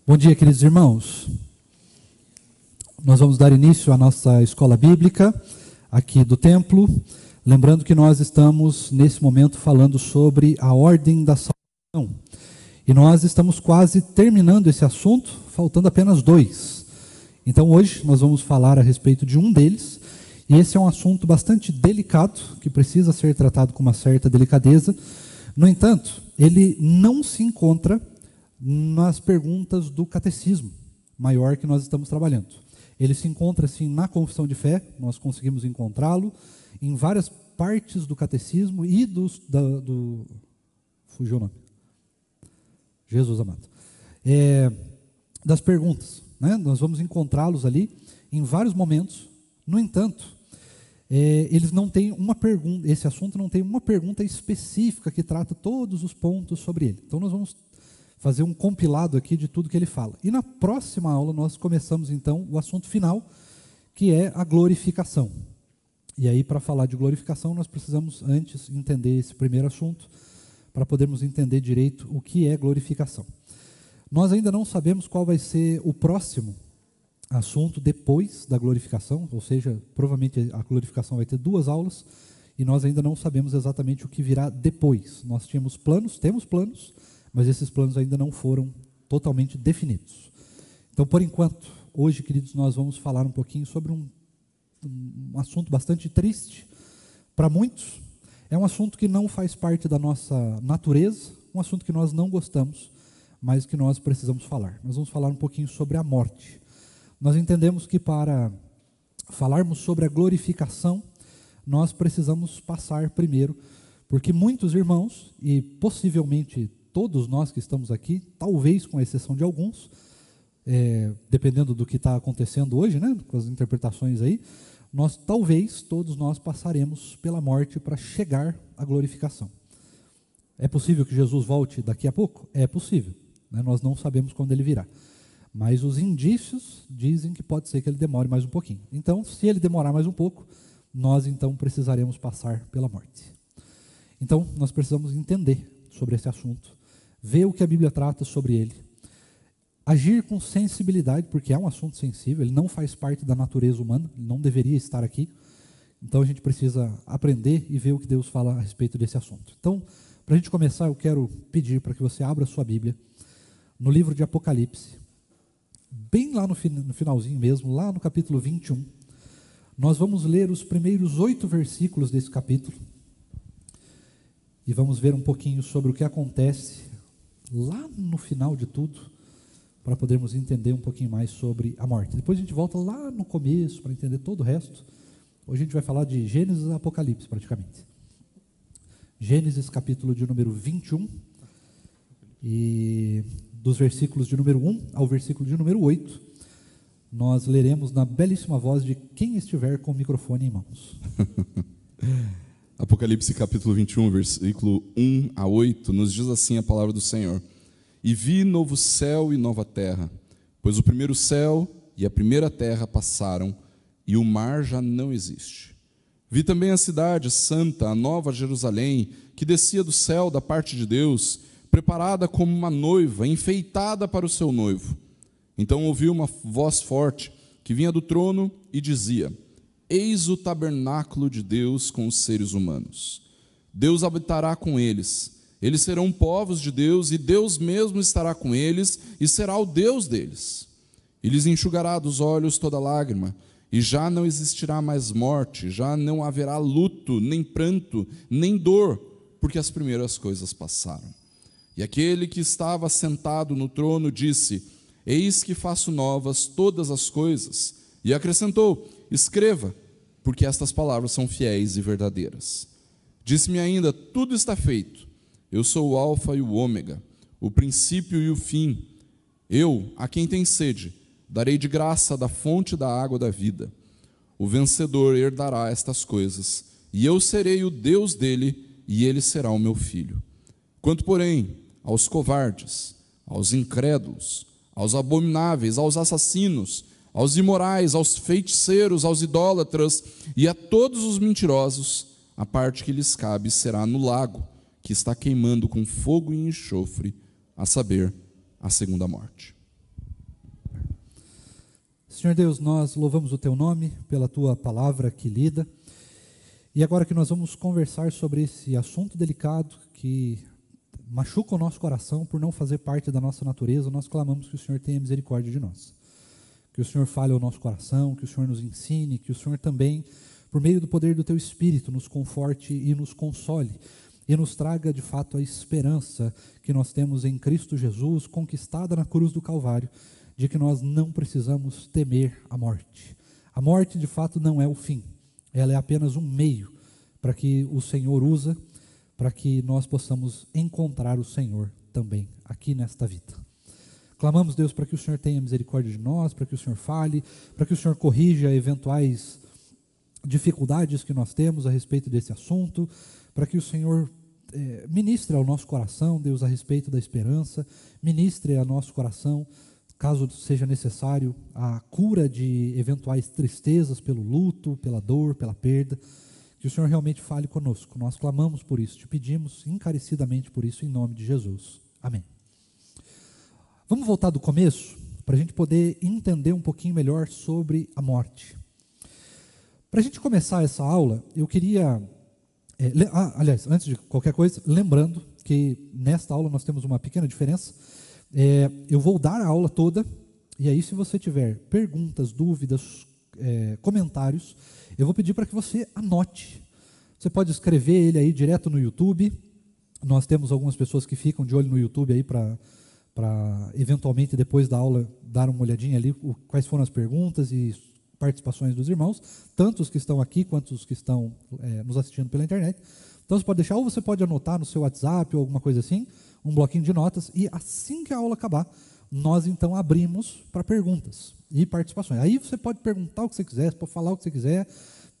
Bom dia, queridos irmãos. Nós vamos dar início à nossa escola bíblica aqui do templo. Lembrando que nós estamos, nesse momento, falando sobre a ordem da salvação. E nós estamos quase terminando esse assunto, faltando apenas 2. Então, hoje, nós vamos falar a respeito de um deles. E esse é um assunto bastante delicado, que precisa ser tratado com uma certa delicadeza. No entanto, ele não se encontra nas perguntas do catecismo maior que nós estamos trabalhando. Ele se encontra, assim, na confissão de fé, nós conseguimos encontrá-lo, em várias partes do catecismo e fugiu o nome. Jesus amado. Das perguntas, né? Nós vamos encontrá-los ali em vários momentos. No entanto, eles não têm uma pergunta, esse assunto não tem uma pergunta específica que trata todos os pontos sobre ele. Então nós vamos fazer um compilado aqui de tudo que ele fala. E na próxima aula nós começamos então o assunto final, que é a glorificação. E aí, para falar de glorificação, nós precisamos antes entender esse primeiro assunto, para podermos entender direito o que é glorificação. Nós ainda não sabemos qual vai ser o próximo assunto depois da glorificação, ou seja, provavelmente a glorificação vai ter 2 aulas, e nós ainda não sabemos exatamente o que virá depois. Nós temos planos, mas esses planos ainda não foram totalmente definidos. Então, por enquanto, hoje, queridos, nós vamos falar um pouquinho sobre um assunto bastante triste para muitos. É um assunto que não faz parte da nossa natureza, um assunto que nós não gostamos, mas que nós precisamos falar. Nós vamos falar um pouquinho sobre a morte. Nós entendemos que para falarmos sobre a glorificação, nós precisamos passar primeiro, porque muitos irmãos, e possivelmente todos nós que estamos aqui, talvez com exceção de alguns, dependendo do que está acontecendo hoje, né, com as interpretações aí, todos nós passaremos pela morte para chegar à glorificação. É possível que Jesus volte daqui a pouco? É possível, né? Nós não sabemos quando ele virá. Mas os indícios dizem que pode ser que ele demore mais um pouquinho. Então, se ele demorar mais um pouco, nós então precisaremos passar pela morte. Então, nós precisamos entender sobre esse assunto, ver o que a Bíblia trata sobre ele, agir com sensibilidade, porque é um assunto sensível, ele não faz parte da natureza humana, ele não deveria estar aqui. Então, a gente precisa aprender e ver o que Deus fala a respeito desse assunto. Então, para a gente começar, eu quero pedir para que você abra a sua Bíblia no livro de Apocalipse, bem lá no finalzinho mesmo, lá no capítulo 21, nós vamos ler os primeiros 8 versículos desse capítulo e vamos ver um pouquinho sobre o que acontece lá no final de tudo, para podermos entender um pouquinho mais sobre a morte. Depois a gente volta lá no começo para entender todo o resto. Hoje a gente vai falar de Gênesis e Apocalipse praticamente. Gênesis capítulo de número 21 e dos versículos de número 1 ao versículo de número 8, nós leremos na belíssima voz de quem estiver com o microfone em mãos. Apocalipse capítulo 21, versículo 1 a 8, nos diz assim a palavra do Senhor: E vi novo céu e nova terra, pois o primeiro céu e a primeira terra passaram, e o mar já não existe. Vi também a cidade santa, a nova Jerusalém, que descia do céu da parte de Deus, preparada como uma noiva, enfeitada para o seu noivo. Então ouvi uma voz forte, que vinha do trono e dizia: Eis o tabernáculo de Deus com os seres humanos. Deus habitará com eles. Eles serão povos de Deus, e Deus mesmo estará com eles, e será o Deus deles. E lhes enxugará dos olhos toda lágrima, e já não existirá mais morte, já não haverá luto, nem pranto, nem dor, porque as primeiras coisas passaram. E aquele que estava sentado no trono disse: Eis que faço novas todas as coisas. E acrescentou: Escreva, porque estas palavras são fiéis e verdadeiras. Disse-me ainda: Tudo está feito. Eu sou o Alfa e o Ômega, o princípio e o fim. Eu, a quem tem sede, darei de graça da fonte da água da vida. O vencedor herdará estas coisas, e eu serei o Deus dele, e ele será o meu filho. Quanto, porém, aos covardes, aos incrédulos, aos abomináveis, aos assassinos, aos imorais, aos feiticeiros, aos idólatras e a todos os mentirosos, a parte que lhes cabe será no lago, que está queimando com fogo e enxofre, a saber, a segunda morte. Senhor Deus, nós louvamos o Teu nome pela Tua palavra aqui lida. E agora que nós vamos conversar sobre esse assunto delicado que machuca o nosso coração por não fazer parte da nossa natureza, nós clamamos que o Senhor tenha misericórdia de nós. Que o Senhor fale ao nosso coração, que o Senhor nos ensine, que o Senhor também, por meio do poder do Teu Espírito, nos conforte e nos console. E nos traga de fato a esperança que nós temos em Cristo Jesus, conquistada na cruz do Calvário, de que nós não precisamos temer a morte. A morte de fato não é o fim, ela é apenas um meio para que o Senhor usa, para que nós possamos encontrar o Senhor também aqui nesta vida. Clamamos, Deus, para que o Senhor tenha misericórdia de nós, para que o Senhor fale, para que o Senhor corrija eventuais dificuldades que nós temos a respeito desse assunto, para que o Senhor ministre ao nosso coração, Deus, a respeito da esperança, ministre ao nosso coração, caso seja necessário, a cura de eventuais tristezas pelo luto, pela dor, pela perda, que o Senhor realmente fale conosco. Nós clamamos por isso, te pedimos encarecidamente por isso, em nome de Jesus. Amém. Vamos voltar do começo, para a gente poder entender um pouquinho melhor sobre a morte. Para a gente começar essa aula, eu queria... aliás, antes de qualquer coisa, lembrando que nesta aula nós temos uma pequena diferença. Eu vou dar a aula toda, e aí se você tiver perguntas, dúvidas, comentários, eu vou pedir para que você anote. Você pode escrever ele aí direto no YouTube. Nós temos algumas pessoas que ficam de olho no YouTube aí para eventualmente depois da aula dar uma olhadinha ali quais foram as perguntas e participações dos irmãos, tanto os que estão aqui quanto os que estão nos assistindo pela internet. Então você pode deixar, ou você pode anotar no seu WhatsApp ou alguma coisa assim, um bloquinho de notas, e assim que a aula acabar, nós então abrimos para perguntas e participações. Aí você pode perguntar o que você quiser, pode falar o que você quiser,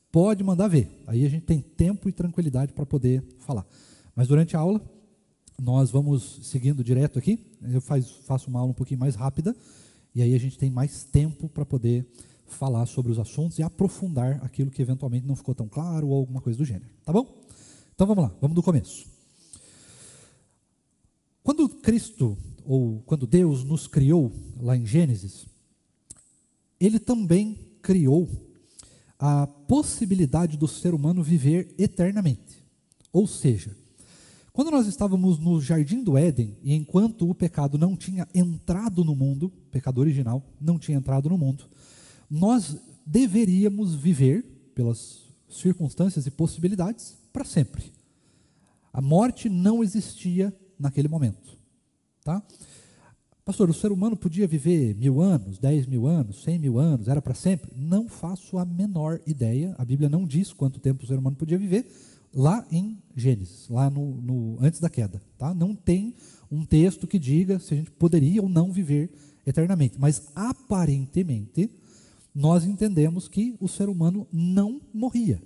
pode mandar ver. Aí a gente tem tempo e tranquilidade para poder falar. Mas durante a aula, nós vamos seguindo direto aqui, eu faço uma aula um pouquinho mais rápida, e aí a gente tem mais tempo para poder falar sobre os assuntos e aprofundar aquilo que eventualmente não ficou tão claro ou alguma coisa do gênero, tá bom? Então vamos lá, vamos do começo. Quando Cristo, ou quando Deus nos criou, lá em Gênesis, Ele também criou a possibilidade do ser humano viver eternamente. Ou seja, quando nós estávamos no Jardim do Éden, e enquanto o pecado não tinha entrado no mundo, o pecado original não tinha entrado no mundo, nós deveríamos viver, pelas circunstâncias e possibilidades, para sempre. A morte não existia naquele momento. Tá? Pastor, o ser humano podia viver 1000 anos, 10.000 anos, 100.000 anos, era para sempre? Não faço a menor ideia, a Bíblia não diz quanto tempo o ser humano podia viver, lá em Gênesis, lá antes da queda. Tá? Não tem um texto que diga se a gente poderia ou não viver eternamente, mas aparentemente nós entendemos que o ser humano não morria,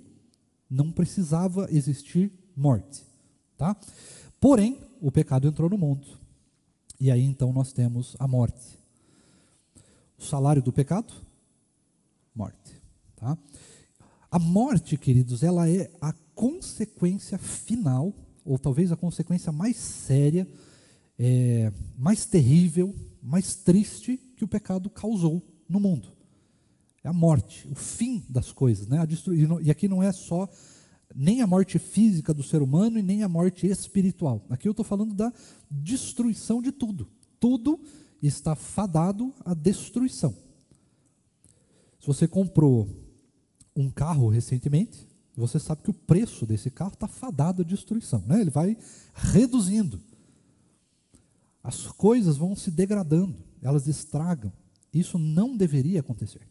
não precisava existir morte. Tá? Porém, o pecado entrou no mundo, e aí então nós temos a morte. O salário do pecado? Morte. Tá? A morte, queridos, ela é a consequência final, ou talvez a consequência mais séria, mais terrível, mais triste que o pecado causou no mundo. É a morte, o fim das coisas, né? E aqui não é só nem a morte física do ser humano e nem a morte espiritual. Aqui eu estou falando da destruição de tudo. Tudo está fadado à destruição. Se você comprou um carro recentemente, você sabe que o preço desse carro está fadado à destruição, né? Ele vai reduzindo. As coisas vão se degradando, elas estragam. Isso não deveria acontecer.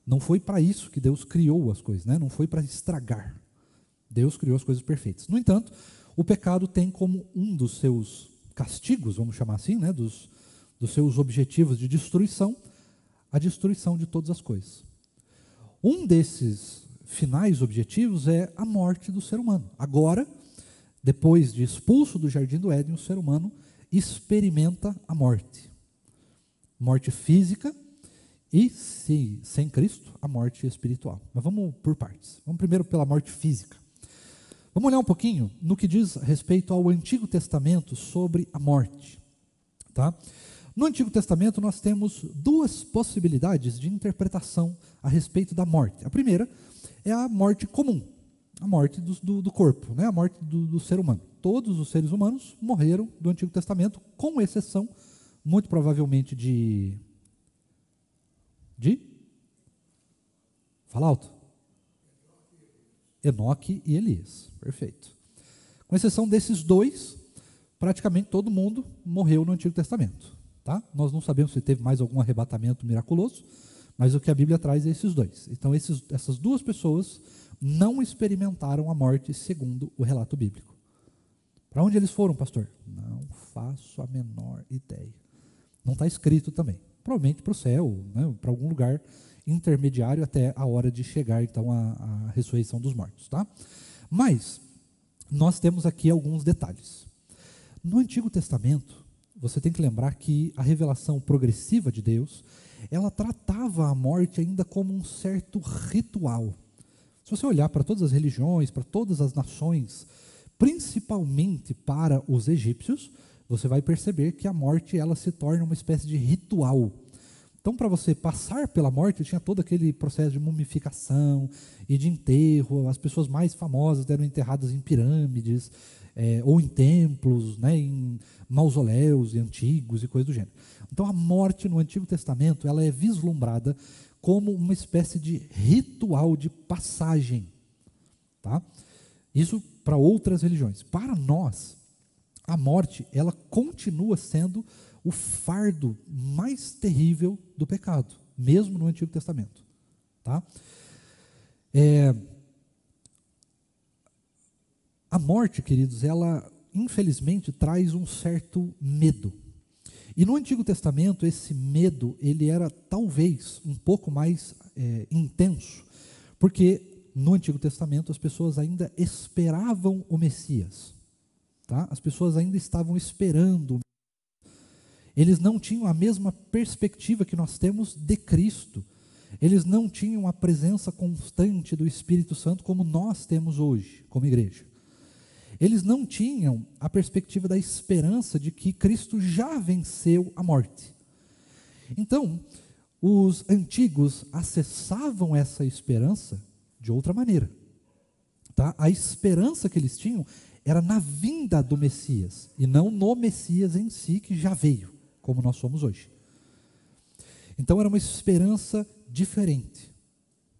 Não foi para isso que Deus criou as coisas, né? Não foi para estragar. Deus criou as coisas perfeitas. No entanto, o pecado tem como um dos seus castigos, vamos chamar assim, né? dos seus objetivos de destruição, a destruição de todas as coisas. Um desses finais objetivos é a morte do ser humano. Agora, depois de expulso do Jardim do Éden, o ser humano experimenta a morte. Morte física, e, sem Cristo, a morte espiritual. Mas vamos por partes. Vamos primeiro pela morte física. Vamos olhar um pouquinho no que diz respeito ao Antigo Testamento sobre a morte. Tá? No Antigo Testamento nós temos duas possibilidades de interpretação a respeito da morte. A primeira é a morte comum, a morte do corpo, né? A morte do ser humano. Todos os seres humanos morreram do Antigo Testamento, com exceção, muito provavelmente, de... Fala alto. Enoque e Elias. Perfeito. Com exceção desses dois, praticamente todo mundo morreu no Antigo Testamento. Tá? Nós não sabemos se teve mais algum arrebatamento miraculoso, mas o que a Bíblia traz é esses dois. Então, essas duas pessoas não experimentaram a morte segundo o relato bíblico. Para onde eles foram, pastor? Não faço a menor ideia. Não está escrito também. Provavelmente para o céu, né, para algum lugar intermediário até a hora de chegar, então, a ressurreição dos mortos. Tá? Mas, nós temos aqui alguns detalhes. No Antigo Testamento, você tem que lembrar que a revelação progressiva de Deus, ela tratava a morte ainda como um certo ritual. Se você olhar para todas as religiões, para todas as nações, principalmente para os egípcios, você vai perceber que a morte ela se torna uma espécie de ritual. Então, para você passar pela morte, tinha todo aquele processo de mumificação e de enterro. As pessoas mais famosas eram enterradas em pirâmides, ou em templos, né, em mausoléus antigos e coisas do gênero. Então, a morte no Antigo Testamento ela é vislumbrada como uma espécie de ritual de passagem. Tá? Isso para outras religiões. Para nós, a morte ela continua sendo o fardo mais terrível do pecado, mesmo no Antigo Testamento. Tá? A morte, queridos, ela infelizmente traz um certo medo. E no Antigo Testamento esse medo ele era talvez um pouco mais intenso, porque no Antigo Testamento as pessoas ainda esperavam o Messias. Tá? As pessoas ainda estavam esperando. Eles não tinham a mesma perspectiva que nós temos de Cristo. Eles não tinham a presença constante do Espírito Santo como nós temos hoje, como igreja. Eles não tinham a perspectiva da esperança de que Cristo já venceu a morte. Então, os antigos acessavam essa esperança de outra maneira. Tá? A esperança que eles tinham era na vinda do Messias, e não no Messias em si, que já veio, como nós somos hoje. Então era uma esperança diferente,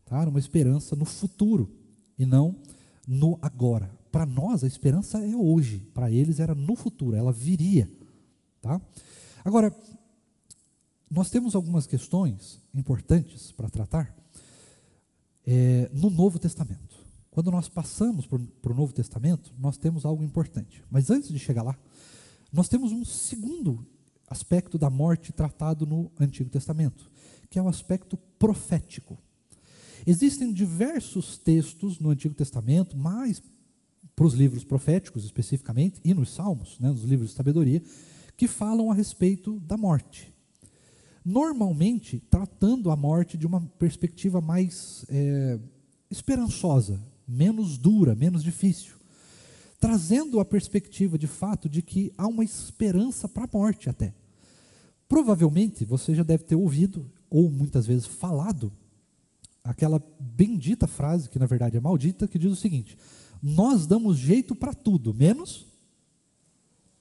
tá? Era uma esperança no futuro, e não no agora. Para nós a esperança é hoje, para eles era no futuro, ela viria. Tá? Agora, nós temos algumas questões importantes para tratar no Novo Testamento. Quando nós passamos para o Novo Testamento, nós temos algo importante. Mas antes de chegar lá, nós temos um segundo aspecto da morte tratado no Antigo Testamento, que é o aspecto profético. Existem diversos textos no Antigo Testamento, mais para os livros proféticos especificamente, e nos Salmos, né, nos livros de sabedoria, que falam a respeito da morte. Normalmente, tratando a morte de uma perspectiva mais esperançosa, menos dura, menos difícil, trazendo a perspectiva de fato de que há uma esperança para a morte até. Provavelmente você já deve ter ouvido, ou muitas vezes falado, aquela bendita frase, que na verdade é maldita, que diz o seguinte: nós damos jeito para tudo, menos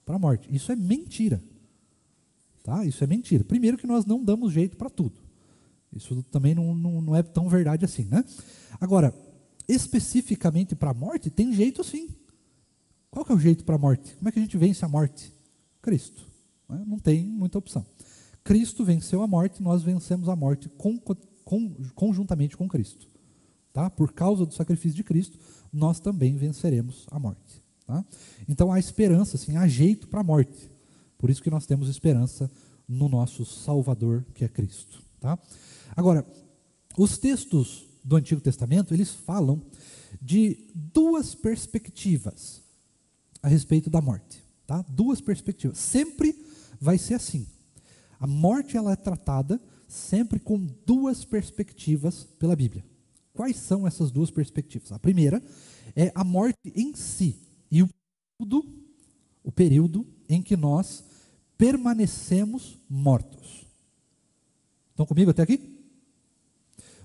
para a morte. Isso é mentira. Tá? Isso é mentira. Primeiro que nós não damos jeito para tudo. Isso também não é tão verdade assim, né? Agora, especificamente para a morte, tem jeito sim. Qual que é o jeito para a morte? Como é que a gente vence a morte? Cristo. Não tem muita opção. Cristo venceu a morte, nós vencemos a morte conjuntamente com Cristo. Tá? Por causa do sacrifício de Cristo, nós também venceremos a morte. Tá? Então há esperança, sim, há jeito para a morte. Por isso que nós temos esperança no nosso Salvador, que é Cristo. Tá? Agora, os textos do Antigo Testamento, eles falam de duas perspectivas a respeito da morte. Tá? Duas perspectivas. Sempre vai ser assim. A morte ela é tratada sempre com duas perspectivas pela Bíblia. Quais são essas duas perspectivas? A primeira é a morte em si e o período em que nós permanecemos mortos. Estão comigo até aqui?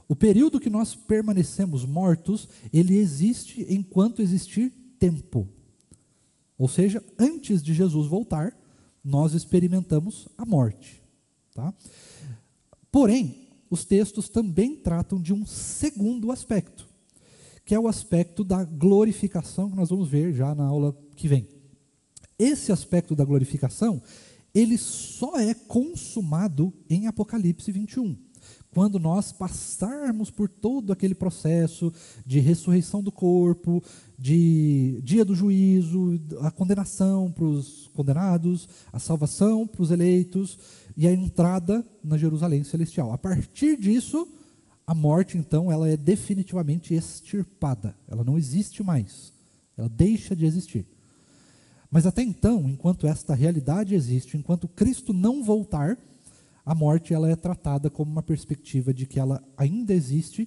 O período que nós permanecemos mortos, ele existe enquanto existir tempo. Ou seja, antes de Jesus voltar, nós experimentamos a morte. Tá? Porém, os textos também tratam de um segundo aspecto, que é o aspecto da glorificação, que nós vamos ver já na aula que vem. Esse aspecto da glorificação, ele só é consumado em Apocalipse 21. Quando nós passarmos por todo aquele processo de ressurreição do corpo, de dia do juízo, a condenação para os condenados, a salvação para os eleitos e a entrada na Jerusalém celestial. A partir disso, a morte, então, ela é definitivamente extirpada. Ela não existe mais. Ela deixa de existir. Mas até então, enquanto esta realidade existe, enquanto Cristo não voltar, a morte ela é tratada como uma perspectiva de que ela ainda existe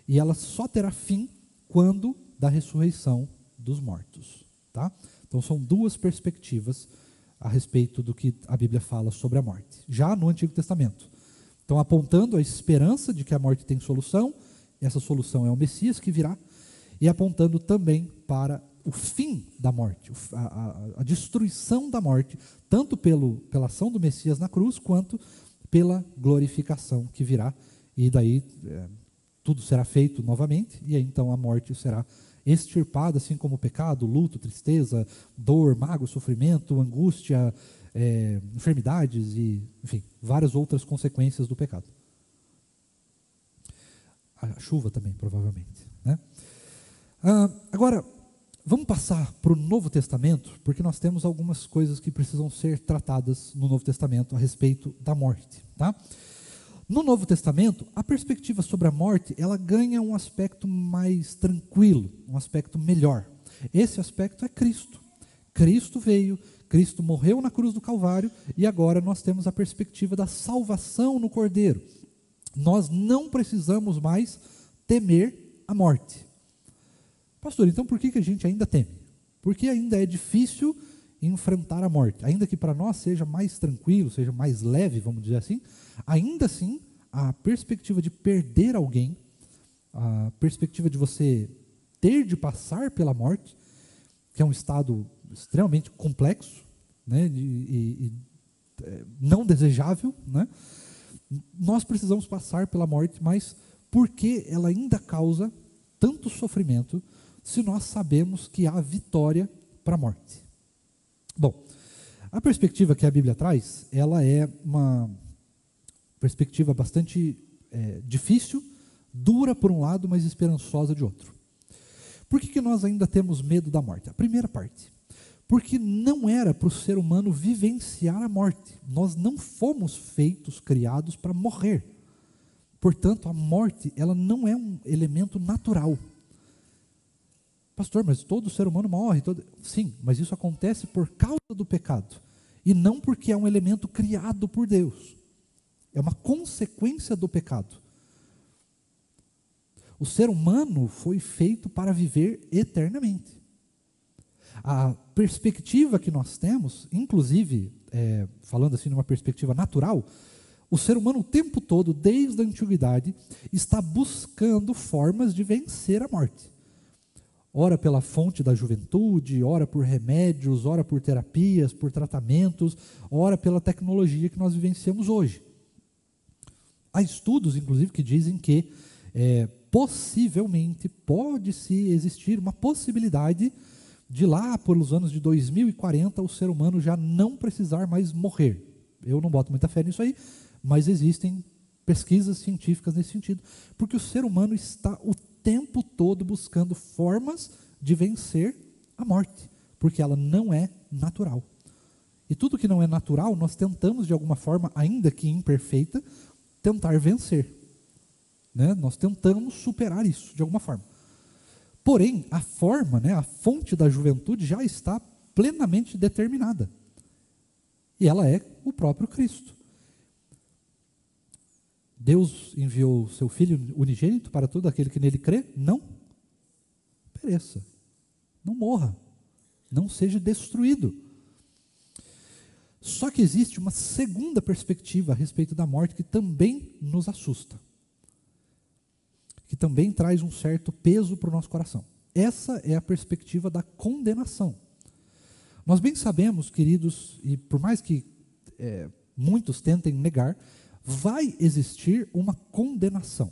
e ela só terá fim quando da ressurreição dos mortos. Tá? Então são duas perspectivas a respeito do que a Bíblia fala sobre a morte, já no Antigo Testamento. Então apontando a esperança de que a morte tem solução, essa solução é o Messias que virá, e apontando também para o fim da morte, a destruição da morte, tanto pela ação do Messias na cruz, quanto pela glorificação que virá, e daí tudo será feito novamente, e aí então a morte será extirpada, assim como o pecado, luto, tristeza, dor, mágoa, sofrimento, angústia, enfermidades e, enfim, várias outras consequências do pecado. A chuva também, provavelmente. Né? Agora, vamos passar para o Novo Testamento, porque nós temos algumas coisas que precisam ser tratadas no Novo Testamento a respeito da morte. Tá? No Novo Testamento, a perspectiva sobre a morte, ela ganha um aspecto mais tranquilo, um aspecto melhor. Esse aspecto é Cristo. Cristo veio, Cristo morreu na cruz do Calvário, e agora nós temos a perspectiva da salvação no Cordeiro. Nós não precisamos mais temer a morte. Pastor, então por que a gente ainda teme? Porque ainda é difícil enfrentar a morte. Ainda que para nós seja mais tranquilo, seja mais leve, vamos dizer assim, ainda assim, a perspectiva de perder alguém, a perspectiva de você ter de passar pela morte, que é um estado extremamente complexo, né, e não desejável, né, nós precisamos passar pela morte, mas por que ela ainda causa tanto sofrimento, se nós sabemos que há vitória para a morte? Bom, a perspectiva que a Bíblia traz, ela é uma perspectiva bastante difícil, dura por um lado, mas esperançosa de outro. Por que nós ainda temos medo da morte? A primeira parte, porque não era para o ser humano vivenciar a morte. Nós não fomos feitos, criados para morrer. Portanto, a morte, ela não é um elemento natural. Pastor, mas todo ser humano morre. Sim, mas isso acontece por causa do pecado. E não porque é um elemento criado por Deus. É uma consequência do pecado. O ser humano foi feito para viver eternamente. A perspectiva que nós temos, inclusive, falando assim numa perspectiva natural, o ser humano o tempo todo, desde a antiguidade, está buscando formas de vencer a morte. Ora pela fonte da juventude, ora por remédios, ora por terapias, por tratamentos, ora pela tecnologia que nós vivenciamos hoje. Há estudos, inclusive, que dizem que possivelmente pode-se existir uma possibilidade de lá pelos anos de 2040 o ser humano já não precisar mais morrer. Eu não boto muita fé nisso aí, mas existem pesquisas científicas nesse sentido, porque o ser humano está o tempo todo buscando formas de vencer a morte, porque ela não é natural. E tudo que não é natural, nós tentamos de alguma forma, ainda que imperfeita, tentar vencer. Né? Nós tentamos superar isso de alguma forma. Porém, a forma, né, a fonte da juventude já está plenamente determinada. E ela é o próprio Cristo. Deus enviou o seu Filho unigênito para todo aquele que nele crê, não pereça, não morra, não seja destruído. Só que existe uma segunda perspectiva a respeito da morte que também nos assusta, que também traz um certo peso para o nosso coração. Essa é a perspectiva da condenação. Nós bem sabemos, queridos, e por mais que muitos tentem negar, vai existir uma condenação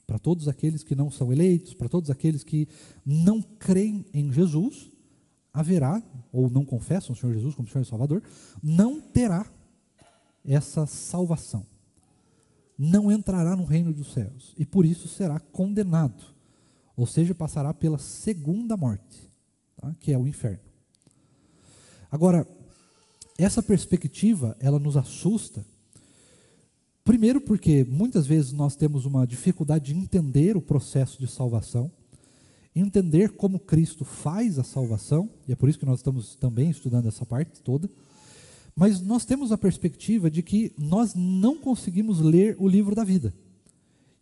para todos aqueles que não são eleitos, para todos aqueles que não creem em Jesus. Haverá, ou não confessam o Senhor Jesus como Senhor e Salvador, não terá essa salvação. Não entrará no reino dos céus. E por isso será condenado. Ou seja, passará pela segunda morte, tá? Que é o inferno. Agora, essa perspectiva, ela nos assusta. Primeiro porque muitas vezes nós temos uma dificuldade de entender o processo de salvação, entender como Cristo faz a salvação, e é por isso que nós estamos também estudando essa parte toda, mas nós temos a perspectiva de que nós não conseguimos ler o livro da vida.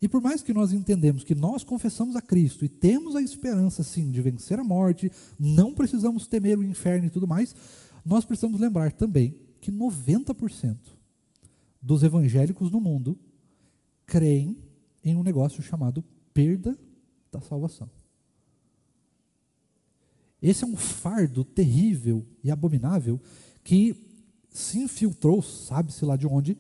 E por mais que nós entendemos que nós confessamos a Cristo e temos a esperança, sim, de vencer a morte, não precisamos temer o inferno e tudo mais, nós precisamos lembrar também que 90% dos evangélicos no mundo creem em um negócio chamado perda da salvação. Esse é um fardo terrível e abominável que se infiltrou, sabe-se lá de onde,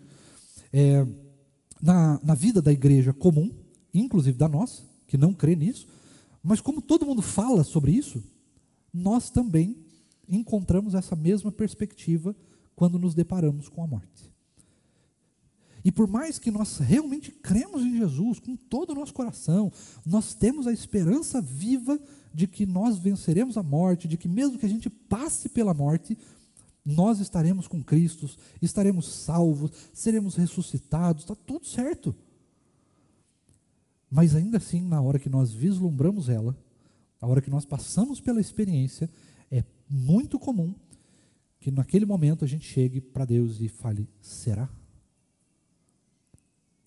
na vida da igreja comum, inclusive da nossa, que não crê nisso, mas como todo mundo fala sobre isso, nós também encontramos essa mesma perspectiva quando nos deparamos com a morte. E por mais que nós realmente cremos em Jesus com todo o nosso coração, nós temos a esperança viva de que nós venceremos a morte, de que mesmo que a gente passe pela morte, nós estaremos com Cristo, estaremos salvos, seremos ressuscitados, está tudo certo. Mas ainda assim, na hora que nós vislumbramos ela, na hora que nós passamos pela experiência, é muito comum que naquele momento a gente chegue para Deus e fale, será?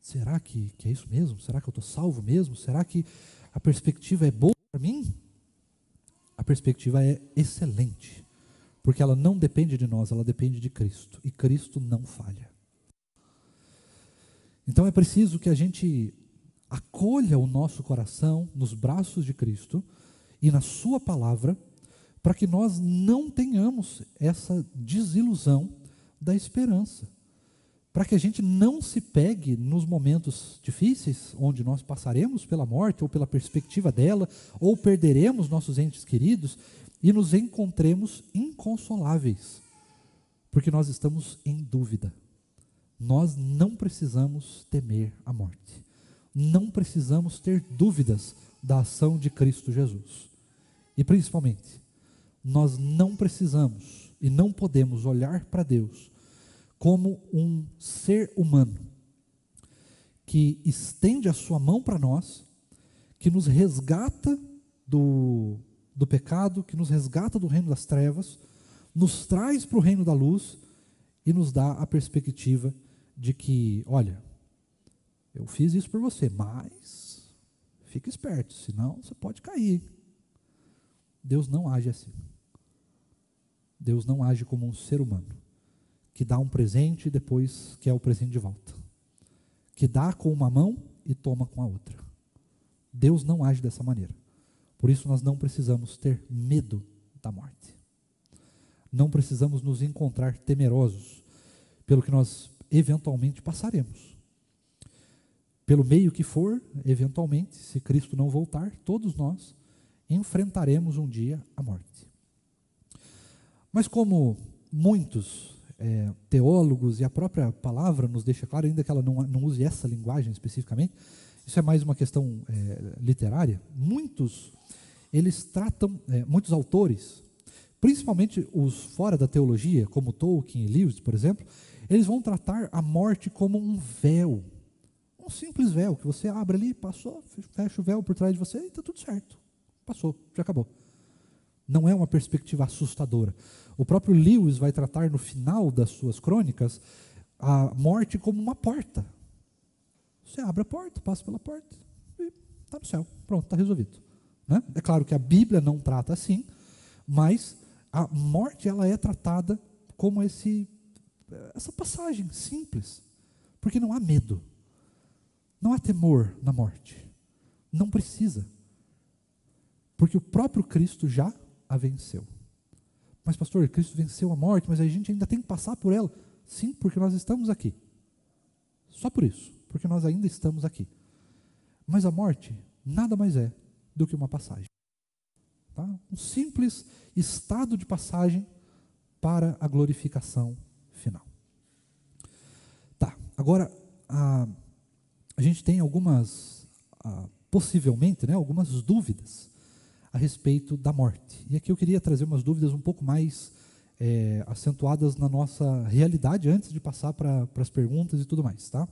Será que é isso mesmo? Será que eu estou salvo mesmo? Será que a perspectiva é boa para mim? A perspectiva é excelente, porque ela não depende de nós, ela depende de Cristo, e Cristo não falha. Então é preciso que a gente acolha o nosso coração nos braços de Cristo e na sua palavra, para que nós não tenhamos essa desilusão da esperança, para que a gente não se pegue nos momentos difíceis, onde nós passaremos pela morte, ou pela perspectiva dela, ou perderemos nossos entes queridos, e nos encontremos inconsoláveis, porque nós estamos em dúvida. Nós não precisamos temer a morte, não precisamos ter dúvidas da ação de Cristo Jesus. E principalmente, nós não precisamos e não podemos olhar para Deus como um ser humano que estende a sua mão para nós, que nos resgata do pecado, que nos resgata do reino das trevas, nos traz para o reino da luz e nos dá a perspectiva de que, olha, eu fiz isso por você, mas fique esperto, senão você pode cair. Deus não age assim. Deus não age como um ser humano, que dá um presente e depois quer o presente de volta, que dá com uma mão e toma com a outra. Deus não age dessa maneira. Por isso nós não precisamos ter medo da morte. Não precisamos nos encontrar temerosos pelo que nós eventualmente passaremos. Pelo meio que for, eventualmente, se Cristo não voltar, todos nós enfrentaremos um dia a morte. Mas como muitos teólogos e a própria palavra nos deixa claro, ainda que ela não use essa linguagem especificamente, isso é mais uma questão literária, muitos autores, principalmente os fora da teologia, como Tolkien e Lewis, por exemplo, eles vão tratar a morte como um véu, um simples véu, que você abre ali, passou, fecha o véu por trás de você e está tudo certo, passou, já acabou. Não é uma perspectiva assustadora. O próprio Lewis vai tratar no final das suas crônicas a morte como uma porta. Você abre a porta, passa pela porta e está no céu. Pronto, está resolvido. Né? É claro que a Bíblia não trata assim, mas a morte ela é tratada como essa passagem simples, porque não há medo, não há temor na morte, não precisa, porque o próprio Cristo já a venceu. Mas pastor, Cristo venceu a morte, mas a gente ainda tem que passar por ela. Sim, porque nós estamos aqui, só por isso, porque nós ainda estamos aqui. Mas a morte nada mais é do que uma passagem, tá? Um simples estado de passagem para a glorificação final. Tá, agora a gente tem possivelmente, algumas dúvidas a respeito da morte. E aqui eu queria trazer umas dúvidas um pouco mais acentuadas na nossa realidade, antes de passar para as perguntas e tudo mais, tá?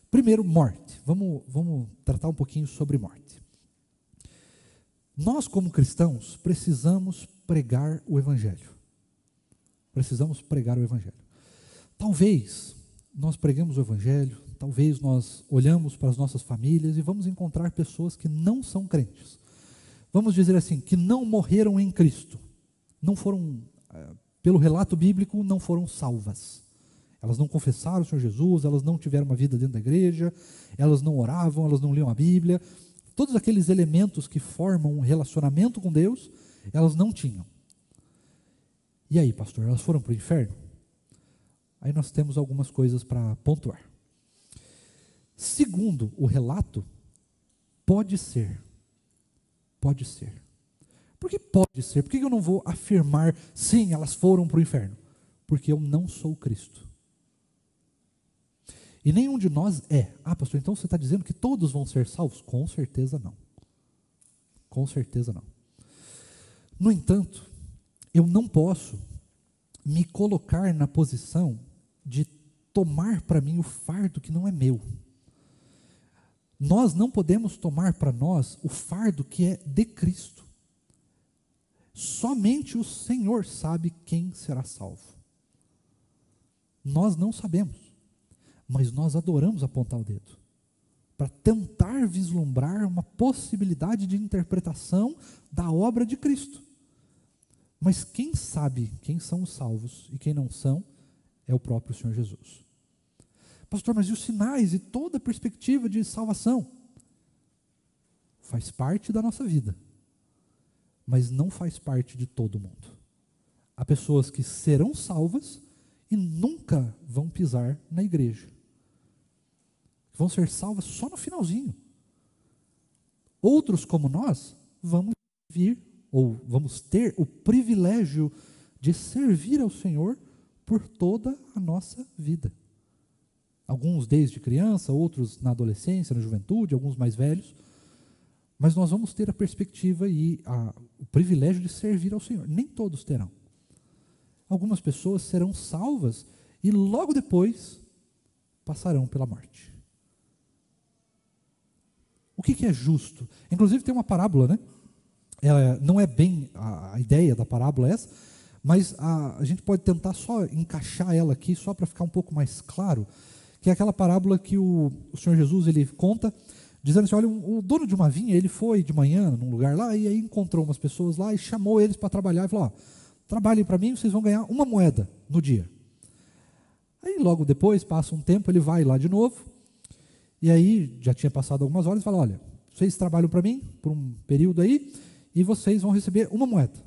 Primeiro, morte. Vamos tratar um pouquinho sobre morte. Nós, como cristãos, precisamos pregar o Evangelho. Precisamos pregar o Evangelho. Talvez nós preguemos o Evangelho, talvez nós olhamos para as nossas famílias e vamos encontrar pessoas que não são crentes. Vamos dizer assim, que não morreram em Cristo. Não foram, pelo relato bíblico, não foram salvas. Elas não confessaram o Senhor Jesus, elas não tiveram uma vida dentro da igreja, elas não oravam, elas não liam a Bíblia. Todos aqueles elementos que formam um relacionamento com Deus, elas não tinham. E aí, pastor, elas foram para o inferno? Aí nós temos algumas coisas para pontuar. Segundo o relato, pode ser. Pode ser. Por que pode ser? Por que eu não vou afirmar, sim, elas foram para o inferno? Porque eu não sou Cristo. E nenhum de nós é. Ah, pastor, então você está dizendo que todos vão ser salvos? Com certeza não. Com certeza não. No entanto, eu não posso me colocar na posição de tomar para mim o fardo que não é meu. Nós não podemos tomar para nós o fardo que é de Cristo. Somente o Senhor sabe quem será salvo. Nós não sabemos, mas nós adoramos apontar o dedo para tentar vislumbrar uma possibilidade de interpretação da obra de Cristo. Mas quem sabe quem são os salvos e quem não são é o próprio Senhor Jesus. Pastor, mas e os sinais e toda a perspectiva de salvação? Faz parte da nossa vida, mas não faz parte de todo mundo. Há pessoas que serão salvas e nunca vão pisar na igreja. Vão ser salvas só no finalzinho. Outros, como nós, vamos ter o privilégio de servir ao Senhor por toda a nossa vida. Alguns desde criança, outros na adolescência, na juventude, alguns mais velhos. Mas nós vamos ter a perspectiva e o privilégio de servir ao Senhor. Nem todos terão. Algumas pessoas serão salvas e logo depois passarão pela morte. O que é justo? Inclusive tem uma parábola, né? Não é bem a ideia da parábola essa, mas a gente pode tentar só encaixar ela aqui, só para ficar um pouco mais claro, que é aquela parábola que o Senhor Jesus ele conta, dizendo assim, olha, o dono de uma vinha, ele foi de manhã num lugar lá, e aí encontrou umas pessoas lá, e chamou eles para trabalhar, e falou, trabalhem para mim, vocês vão ganhar uma moeda no dia. Aí logo depois, passa um tempo, ele vai lá de novo, e aí já tinha passado algumas horas, e fala, olha, vocês trabalham para mim, por um período aí, e vocês vão receber uma moeda.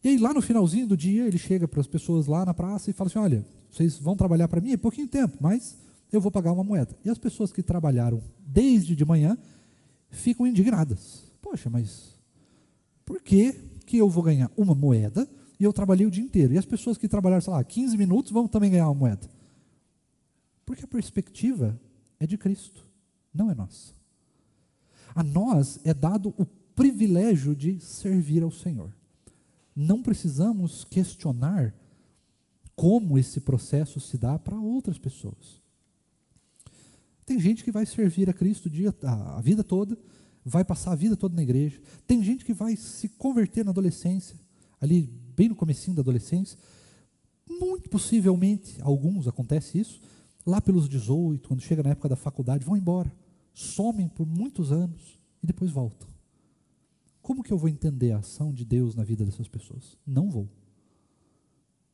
E aí lá no finalzinho do dia, ele chega para as pessoas lá na praça e fala assim, olha, vocês vão trabalhar para mim, é pouquinho tempo, mas eu vou pagar uma moeda. E as pessoas que trabalharam desde de manhã ficam indignadas. Poxa, mas por que eu vou ganhar uma moeda e eu trabalhei o dia inteiro? E as pessoas que trabalharam, sei lá, 15 minutos vão também ganhar uma moeda? Porque a perspectiva é de Cristo, não é nossa. A nós é dado o privilégio de servir ao Senhor. Não precisamos questionar como esse processo se dá para outras pessoas. Tem gente que vai servir a Cristo a vida toda, vai passar a vida toda na igreja. Tem gente que vai se converter na adolescência, ali bem no comecinho da adolescência. Muito possivelmente, alguns acontece isso, lá pelos 18, quando chega na época da faculdade, vão embora, somem por muitos anos e depois voltam. Como que eu vou entender a ação de Deus na vida dessas pessoas? Não vou.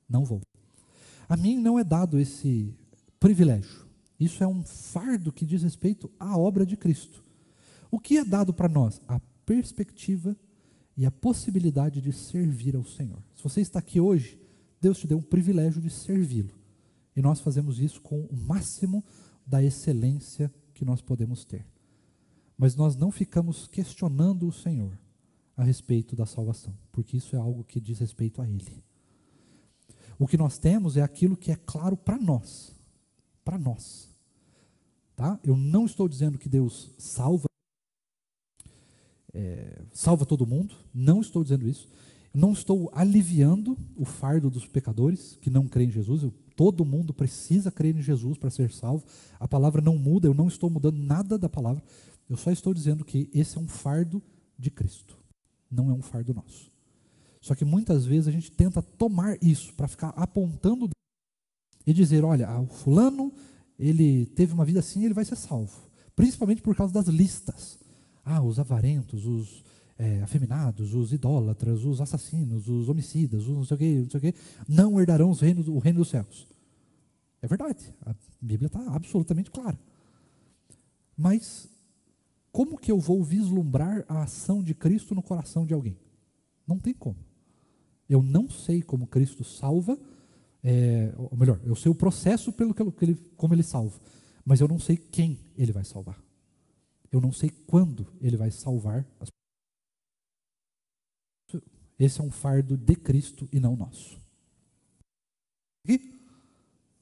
Não vou. A mim não é dado esse privilégio. Isso é um fardo que diz respeito à obra de Cristo. O que é dado para nós? A perspectiva e a possibilidade de servir ao Senhor. Se você está aqui hoje, Deus te deu um privilégio de servi-lo. E nós fazemos isso com o máximo da excelência que nós podemos ter. Mas nós não ficamos questionando o Senhor a respeito da salvação, porque isso é algo que diz respeito a Ele. O que nós temos é aquilo que é claro para nós. Para nós. Tá? Eu não estou dizendo que Deus salva todo mundo, não estou dizendo isso. Eu não estou aliviando o fardo dos pecadores que não creem em Jesus. Todo mundo precisa crer em Jesus para ser salvo. A palavra não muda, eu não estou mudando nada da palavra. Eu só estou dizendo que esse é um fardo de Cristo, não é um fardo nosso. Só que muitas vezes a gente tenta tomar isso para ficar apontando e dizer, olha, o fulano, ele teve uma vida assim, ele vai ser salvo. Principalmente por causa das listas. Os avarentos, os afeminados, os idólatras, os assassinos, os homicidas, os não sei o quê, não herdarão o reino dos céus. É verdade, a Bíblia está absolutamente clara. Mas como que eu vou vislumbrar a ação de Cristo no coração de alguém? Não tem como. Eu não sei como Cristo salva, ou melhor, eu sei o processo como ele salva, mas eu não sei quem ele vai salvar. Eu não sei quando ele vai salvar as pessoas. Esse é um fardo de Cristo e não nosso. E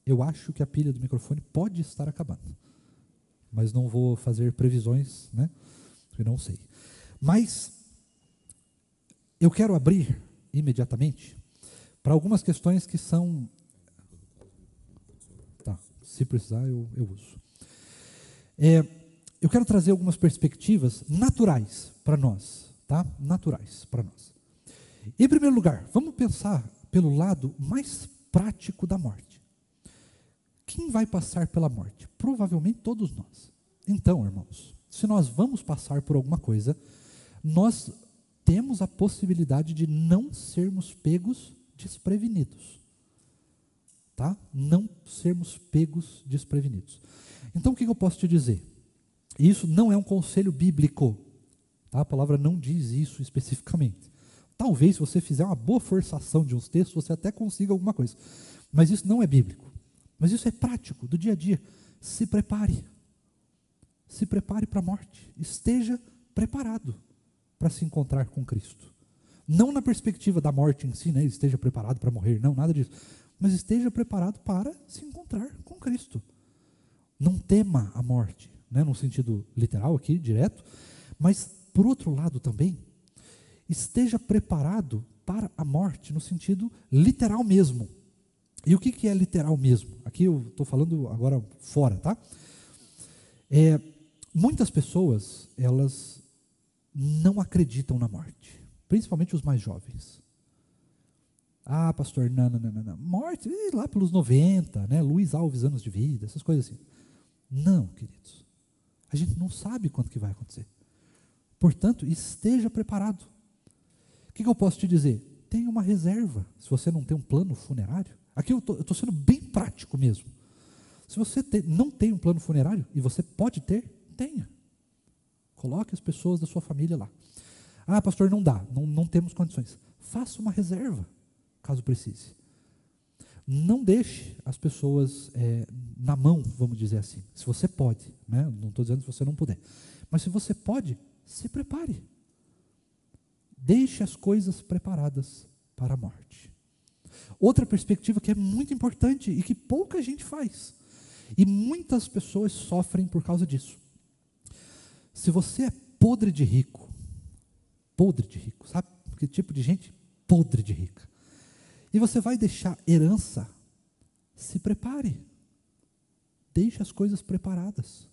eu acho que a pilha do microfone pode estar acabando. Mas não vou fazer previsões, né? Eu não sei. Mas eu quero abrir imediatamente para algumas questões que são... Tá, se precisar eu uso. Eu quero trazer algumas perspectivas naturais para nós, tá? Naturais para nós. Em primeiro lugar, vamos pensar pelo lado mais prático da morte. Quem vai passar pela morte? Provavelmente todos nós. Então, irmãos, se nós vamos passar por alguma coisa, nós temos a possibilidade de não sermos pegos desprevenidos. Tá? Não sermos pegos desprevenidos. Então, o que eu posso te dizer? Isso não é um conselho bíblico. Tá? A palavra não diz isso especificamente. Talvez, se você fizer uma boa forçação de uns textos, você até consiga alguma coisa. Mas isso não é bíblico. Mas isso é prático, do dia a dia. Se prepare. Se prepare para a morte. Esteja preparado para se encontrar com Cristo. Não na perspectiva da morte em si, né? Esteja preparado para morrer, não, nada disso. Mas esteja preparado para se encontrar com Cristo. Não tema a morte, né? No sentido literal aqui, direto. Mas, por outro lado também, esteja preparado para a morte no sentido literal mesmo. E o que é literal mesmo? Aqui eu estou falando agora fora, tá? Muitas pessoas, elas não acreditam na morte, principalmente os mais jovens. Pastor, não. Morte, lá pelos 90, né? Luiz Alves, anos de vida, essas coisas assim. Não, queridos. A gente não sabe quando que vai acontecer. Portanto, esteja preparado. O que eu posso te dizer? Tenha uma reserva, se você não tem um plano funerário. Aqui eu estou sendo bem prático mesmo. Se você não tem um plano funerário, e você pode ter, tenha. Coloque as pessoas da sua família lá. Pastor, não dá, não temos condições. Faça uma reserva, caso precise. Não deixe as pessoas na mão, vamos dizer assim. Se você pode, né? Não estou dizendo se você não puder. Mas se você pode, se prepare. Deixe as coisas preparadas para a morte. Outra perspectiva que é muito importante e que pouca gente faz. E muitas pessoas sofrem por causa disso. Se você é podre de rico, sabe que tipo de gente? Podre de rica. E você vai deixar herança, se prepare. Deixe as coisas preparadas.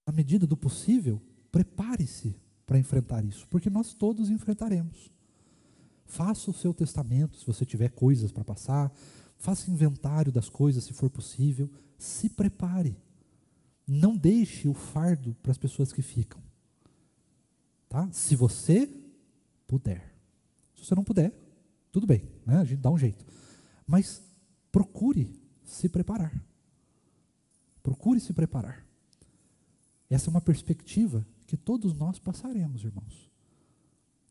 À medida do possível, prepare-se para enfrentar isso, porque nós todos enfrentaremos. Faça o seu testamento, se você tiver coisas para passar, faça inventário das coisas, se for possível, se prepare. Não deixe o fardo para as pessoas que ficam. Tá? Se você puder. Se você não puder, Tudo bem, né? A gente dá um jeito. Mas procure se preparar. Procure se preparar. Essa é uma perspectiva que todos nós passaremos, irmãos.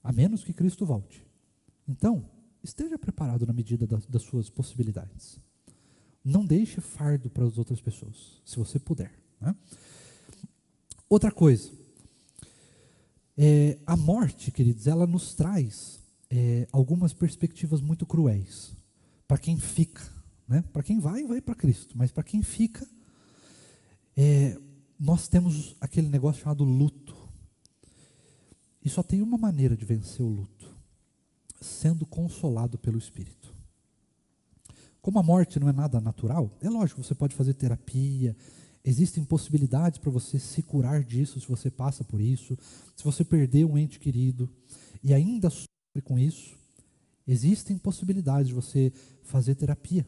A menos que Cristo volte. Então, esteja preparado na medida das suas possibilidades. Não deixe fardo para as outras pessoas, se você puder, né? Outra coisa, a morte, queridos, ela nos traz algumas perspectivas muito cruéis. Para quem fica, né? Para quem vai para Cristo, mas para quem fica, nós temos aquele negócio chamado luto. E só tem uma maneira de vencer o luto: sendo consolado pelo Espírito. Como a morte não é nada natural, é lógico, você pode fazer terapia, existem possibilidades para você se curar disso, se você passa por isso, se você perdeu um ente querido e ainda sofre com isso, existem possibilidades de você fazer terapia.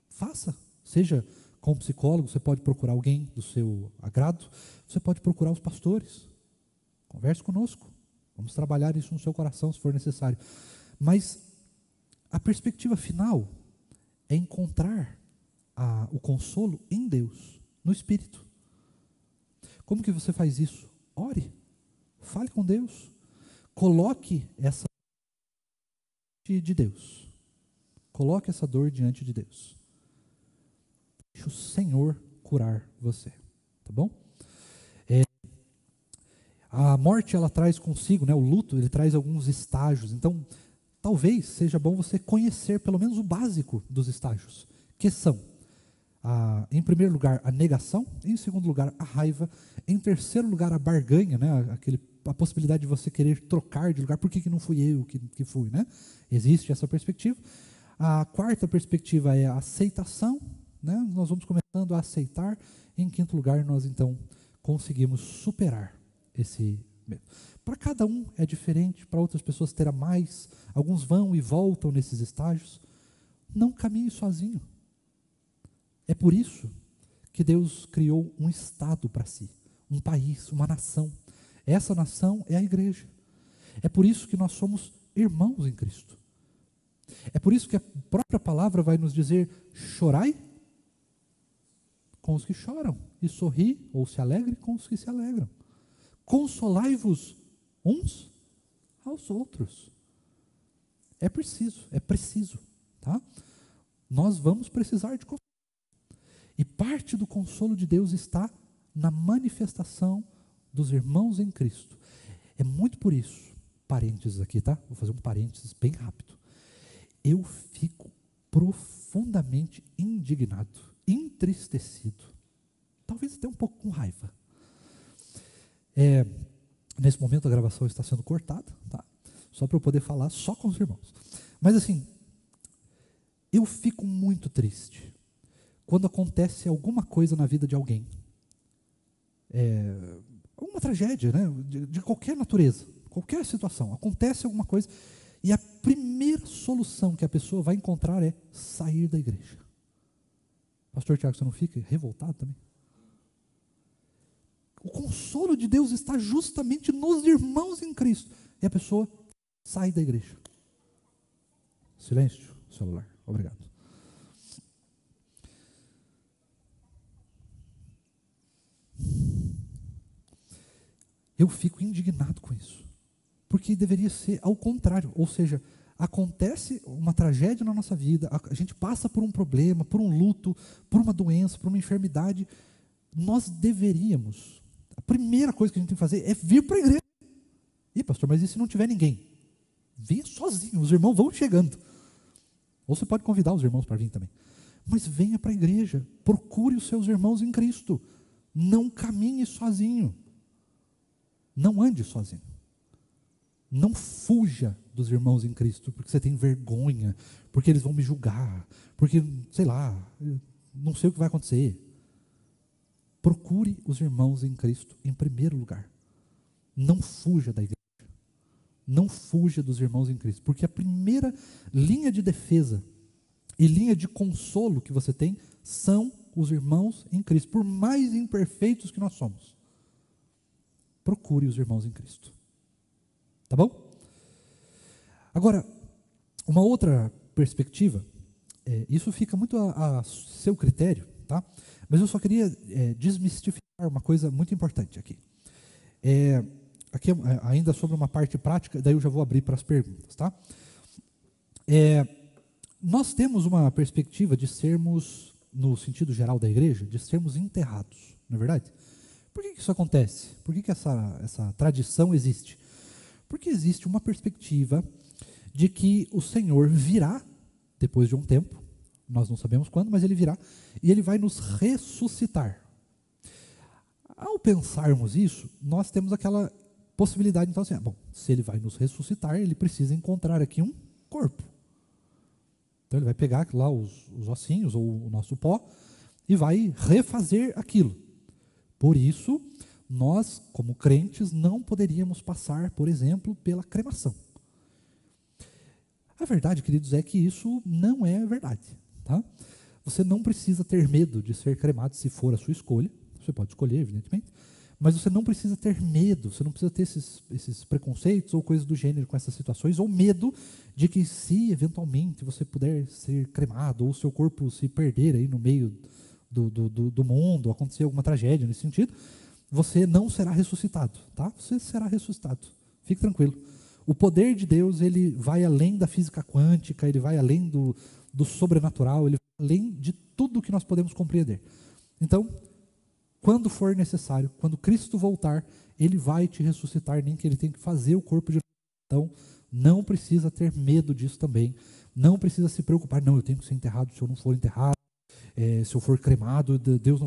Faça. Seja com um psicólogo, você pode procurar alguém do seu agrado, você pode procurar os pastores. Converse conosco. Vamos trabalhar isso no seu coração, se for necessário. Mas a perspectiva final é encontrar o consolo em Deus, no Espírito. Como que você faz isso? Ore. Fale com Deus. Coloque essa diante de Deus. Coloque essa dor diante de Deus. Deixe o Senhor curar você. Tá bom? A morte, ela traz consigo, né, o luto, ele traz alguns estágios. Então, talvez seja bom você conhecer pelo menos o básico dos estágios, que são, em primeiro lugar, a negação, em segundo lugar, a raiva, em terceiro lugar, a barganha, né, a possibilidade de você querer trocar de lugar. Por que não fui eu que fui, né? Existe essa perspectiva. A quarta perspectiva é a aceitação, né? Nós vamos começando a aceitar. Em quinto lugar, nós então conseguimos superar esse medo. Para cada um é diferente, para outras pessoas terá mais, alguns vão e voltam nesses estágios. Não caminhe sozinho. É por isso que Deus criou um estado para si, um país, uma nação. Essa nação é a igreja. É por isso que nós somos irmãos em Cristo. É por isso que a própria palavra vai nos dizer: chorai com os que choram, e sorri ou se alegre com os que se alegram. Consolai-vos uns aos outros. É preciso, tá? Nós vamos precisar de consolo. E parte do consolo de Deus está na manifestação dos irmãos em Cristo. É muito por isso, parênteses aqui, tá? Vou fazer um parênteses bem rápido. Eu fico profundamente indignado, entristecido, talvez até um pouco com raiva. Nesse momento a gravação está sendo cortada, tá? Só para eu poder falar só com os irmãos. Mas assim, eu fico muito triste quando acontece alguma coisa na vida de alguém. Alguma tragédia, né? De qualquer natureza, qualquer situação. Acontece alguma coisa e a primeira solução que a pessoa vai encontrar é sair da igreja. Pastor Tiago, você não fica revoltado também? O consolo de Deus está justamente nos irmãos em Cristo. E a pessoa sai da igreja. Silêncio, celular. Obrigado. Eu fico indignado com isso. Porque deveria ser ao contrário. Ou seja, acontece uma tragédia na nossa vida, a gente passa por um problema, por um luto, por uma doença, por uma enfermidade. Nós deveríamos, a primeira coisa que a gente tem que fazer é vir para a igreja. Ih, pastor, mas e se não tiver ninguém? Venha sozinho, os irmãos vão chegando. Ou você pode convidar os irmãos para vir também. Mas venha para a igreja, procure os seus irmãos em Cristo. Não caminhe sozinho. Não ande sozinho. Não fuja dos irmãos em Cristo, porque você tem vergonha, porque eles vão me julgar, porque, sei lá, não sei o que vai acontecer. Procure os irmãos em Cristo em primeiro lugar. Não fuja da igreja. Não fuja dos irmãos em Cristo, porque a primeira linha de defesa e linha de consolo que você tem são os irmãos em Cristo, por mais imperfeitos que nós somos. Procure os irmãos em Cristo. Tá bom? Agora, Uma outra perspectiva, isso fica muito a seu critério, tá? Mas eu só queria desmistificar uma coisa muito importante aqui. Aqui ainda sobre uma parte prática, daí eu já vou abrir para as perguntas, tá? Nós temos uma perspectiva de sermos, no sentido geral da igreja, de sermos enterrados, não é verdade? Por que isso acontece? Por que essa tradição existe? Porque existe uma perspectiva de que o Senhor virá, depois de um tempo, nós não sabemos quando, mas ele virá, e ele vai nos ressuscitar. Ao pensarmos isso, nós temos aquela possibilidade, então assim, se ele vai nos ressuscitar, ele precisa encontrar aqui um corpo. Então ele vai pegar lá os ossinhos, ou o nosso pó, e vai refazer aquilo. Por isso, nós, como crentes, não poderíamos passar, por exemplo, pela cremação. A verdade, queridos, é que isso não é verdade. Tá? Você não precisa ter medo de ser cremado se for a sua escolha. Você pode escolher, evidentemente. Mas você não precisa ter medo, você não precisa ter esses preconceitos ou coisas do gênero com essas situações, ou medo de que se eventualmente você puder ser cremado, ou seu corpo se perder aí no meio do mundo, acontecer alguma tragédia nesse sentido, você não será ressuscitado, tá? Você será ressuscitado, fique tranquilo. O poder de Deus, ele vai além da física quântica, ele vai além do sobrenatural, ele vai além de tudo que nós podemos compreender. Então, quando for necessário, quando Cristo voltar, ele vai te ressuscitar, nem que ele tenha que fazer o corpo de então, não precisa ter medo disso também, não precisa se preocupar, não, eu tenho que ser enterrado, se eu não for enterrado, se eu for cremado, Deus não